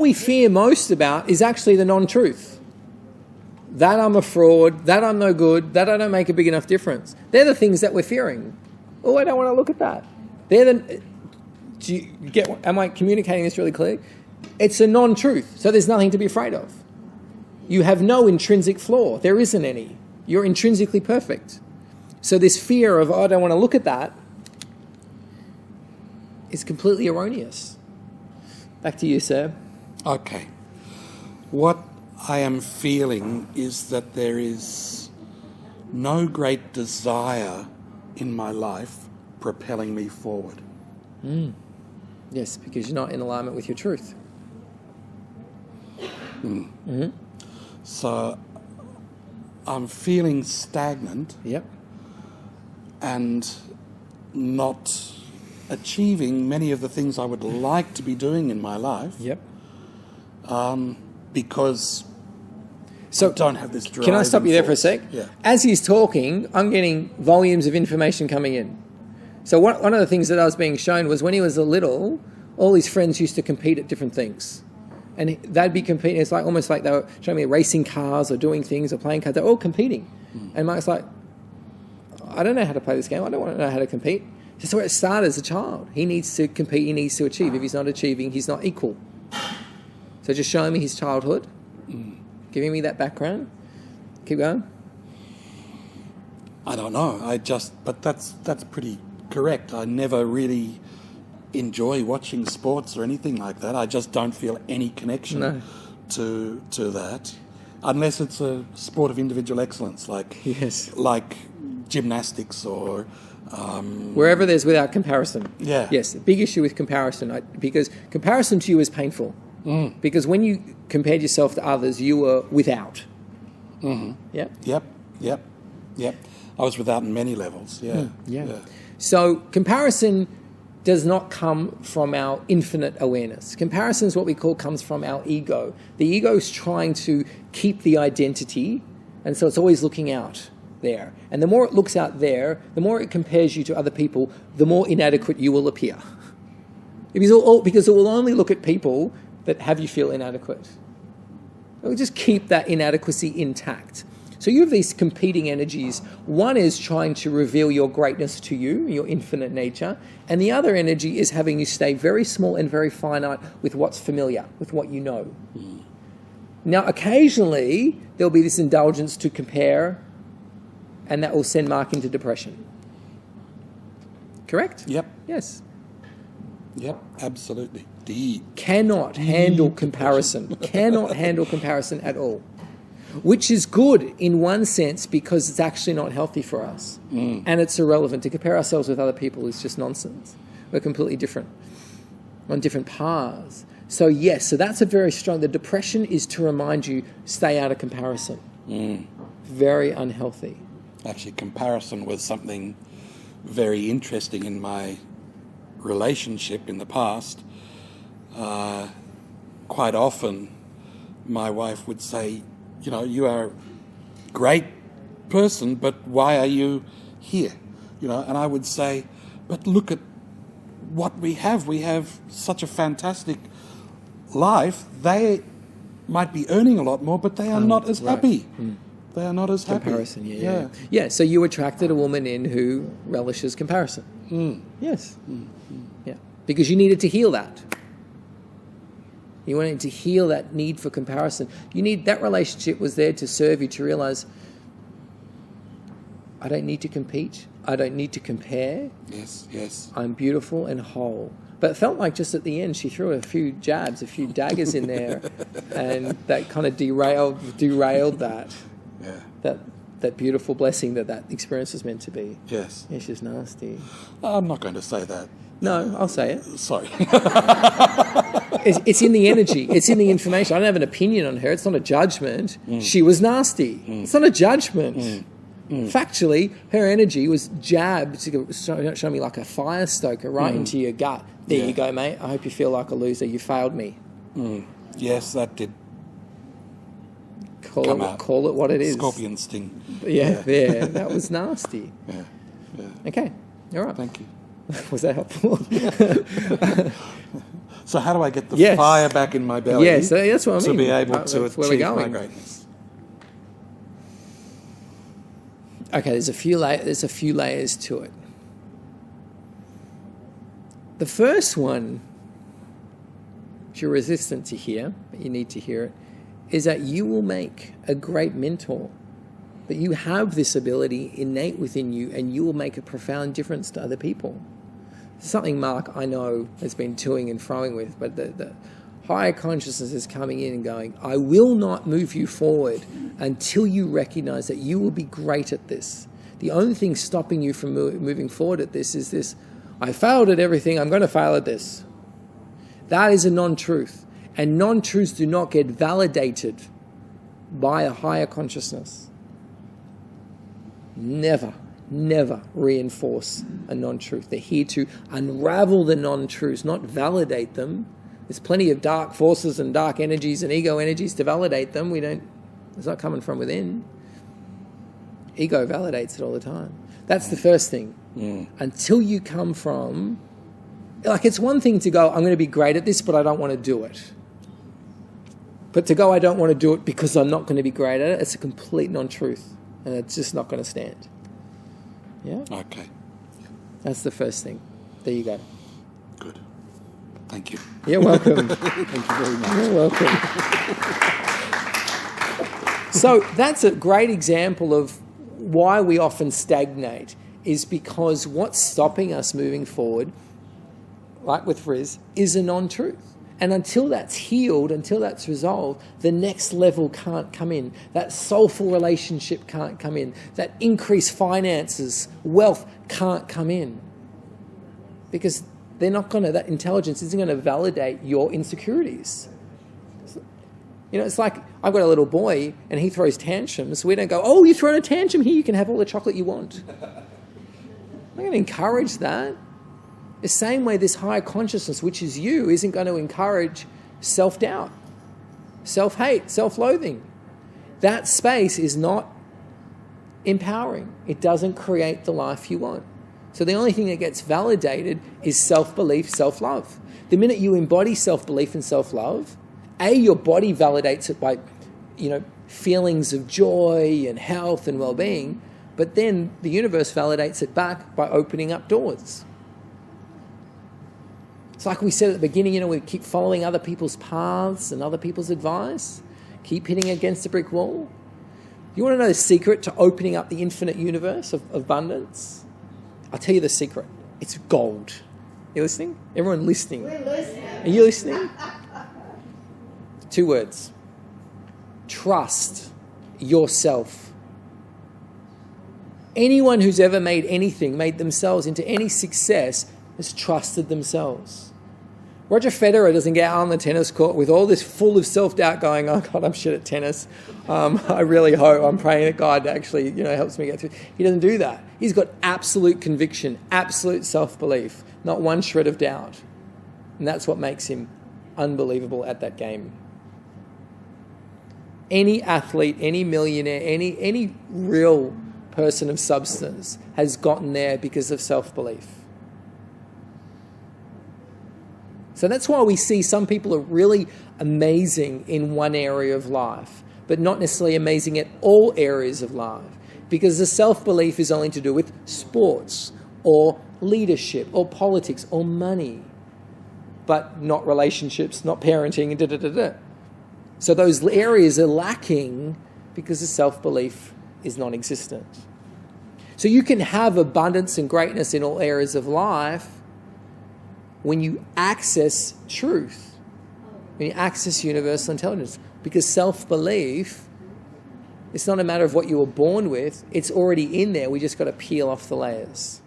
we fear most about is actually the non-truth. That I'm a fraud, that I'm no good, that I don't make a big enough difference. They're the things that we're fearing. Oh, I don't want to look at that. Do you get? Am I communicating this really clear? It's a non-truth, so there's nothing to be afraid of. You have no intrinsic flaw. There isn't any. You're intrinsically perfect. So this fear of, oh, I don't want to look at that, is completely erroneous. Back to you, sir. Okay. What I am feeling is that there is no great desire in my life propelling me forward. Yes, because you're not in alignment with your truth. Mm-hmm. So I'm feeling stagnant. Yep. And not achieving many of the things I would like to be doing in my life. Yep. Because I don't have this drive. Can I stop you there for a sec? Yeah. As he's talking, I'm getting volumes of information coming in. So one of the things that I was being shown was when he was little, all his friends used to compete at different things. And they'd be competing. It's like almost like they were showing me racing cars or doing things or playing cards. They're all competing. And Mike's like, I don't know how to play this game. I don't want to know how to compete. Just where it started as a child. He needs to compete. He needs to achieve. If he's not achieving, he's not equal. So just showing me his childhood, giving me that background. Keep going. I don't know. But that's pretty correct. I never really enjoy watching sports or anything like that. I just don't feel any connection to that, unless it's a sport of individual excellence, like gymnastics or wherever there's without comparison. Yeah. Yes, big issue with comparison, because comparison to you is painful. Because when you compared yourself to others, you were without. Mm-hmm. Yeah. Yep. I was without in many levels. Yeah. So comparison does not come from our infinite awareness. Comparison is what we call comes from our ego. The ego is trying to keep the identity, and so it's always looking out there. And the more it looks out there, the more it compares you to other people, the more inadequate you will appear. Because it will only look at people that have you feel inadequate. It will just keep that inadequacy intact. So you have these competing energies. One is trying to reveal your greatness to you, your infinite nature, and the other energy is having you stay very small and very finite with what's familiar, with what you know. Now, occasionally, there'll be this indulgence to compare, and that will send Mark into depression. Correct? Yep. Yes. Yep, absolutely. Cannot handle comparison. Cannot handle comparison at all. Which is good in one sense because it's actually not healthy for us. And it's irrelevant. To compare ourselves with other people is just nonsense. We're completely different, on different paths. So yes, so that's a very strong... The depression is to remind you, stay out of comparison. Very unhealthy. Actually, comparison was something very interesting in my relationship in the past. Quite often, my wife would say, you are a great person, but why are you here? And I would say, but look at what we have. We have such a fantastic life. They might be earning a lot more, but they are not as happy. They are not as happy. Comparison, yeah. So you attracted a woman in who relishes comparison. Yes. Yeah. Because you needed to heal that. You wanted to heal that need for comparison. That relationship was there to serve you to realize, I don't need to compete. I don't need to compare. Yes. I'm beautiful and whole. But it felt like just at the end, she threw a few jabs, a few daggers in there, and that kind of derailed that. Yeah. That beautiful blessing that experience was meant to be. Yes. Yeah, she's nasty. I'm not going to say that. No, I'll say it. Sorry. It's in the energy. It's in the information. I don't have an opinion on her. It's not a judgment. She was nasty. It's not a judgment. Factually, her energy was jabbed to show me like a fire stoker right into your gut. There you go, mate. I hope you feel like a loser. You failed me. Yes, that did. Call it what it is. Scorpion sting. Yeah. That was nasty. Yeah. Okay. All right. Thank you. Was that helpful? So how do I get the Yes. fire back in my belly? Yes, that's what I mean. To be able That's to where we're achieve my going. greatness. Okay, there's a few layers to it. The first one, which you're resistant to hear, but you need to hear it, is that you will make a great mentor. That you have this ability innate within you, and you will make a profound difference to other people. Something Mark, I know, has been toing and froing with, but the higher consciousness is coming in and going, I will not move you forward until you recognize that you will be great at this. The only thing stopping you from moving forward at this is this, I failed at everything, I'm going to fail at this. That is a non-truth. And non-truths do not get validated by a higher consciousness. Never reinforce a non-truth. They're here to unravel the non-truths, not validate them. There's plenty of dark forces and dark energies and ego energies to validate them. It's not coming from within. Ego validates it all the time. That's the first thing. Until you come from, it's one thing to go, I'm going to be great at this, but I don't want to do it. But to go, I don't want to do it because I'm not going to be great at it, it's a complete non-truth. And it's just not going to stand. Yeah? Okay. That's the first thing. There you go. Good. Thank you. You're welcome. Thank you very much. You're welcome. So that's a great example of why we often stagnate, is because what's stopping us moving forward, like with Riz, is a non-truth. And until that's healed, until that's resolved, the next level can't come in. That soulful relationship can't come in. That increased finances, wealth can't come in. Because that intelligence isn't going to validate your insecurities. It's like I've got a little boy and he throws tantrums. We don't go, oh, you've thrown a tantrum, here you can have all the chocolate you want. I'm not going to encourage that. The same way this higher consciousness, which is you, isn't going to encourage self-doubt, self-hate, self-loathing. That space is not empowering. It doesn't create the life you want. So the only thing that gets validated is self-belief, self-love. The minute you embody self-belief and self-love, your body validates it by, feelings of joy and health and well-being, but then the universe validates it back by opening up doors. It's like we said at the beginning, we keep following other people's paths and other people's advice, keep hitting against a brick wall. You want to know the secret to opening up the infinite universe of abundance? I'll tell you the secret. It's gold. You listening? Everyone listening? We're listening. Are you listening? 2 words. Trust yourself. Anyone who's ever made themselves into any success, has trusted themselves. Roger Federer doesn't get out on the tennis court with all this full of self-doubt going, oh God, I'm shit at tennis. I really hope, I'm praying that God actually, helps me get through. He doesn't do that. He's got absolute conviction, absolute self-belief, not one shred of doubt. And that's what makes him unbelievable at that game. Any athlete, any millionaire, any real person of substance has gotten there because of self-belief. So that's why we see some people are really amazing in one area of life, but not necessarily amazing at all areas of life, because the self-belief is only to do with sports or leadership or politics or money, but not relationships, not parenting, and . So those areas are lacking because the self-belief is non-existent. So you can have abundance and greatness in all areas of life when you access truth, when you access universal intelligence. Because self-belief, it's not a matter of what you were born with, it's already in there. We just got to peel off the layers.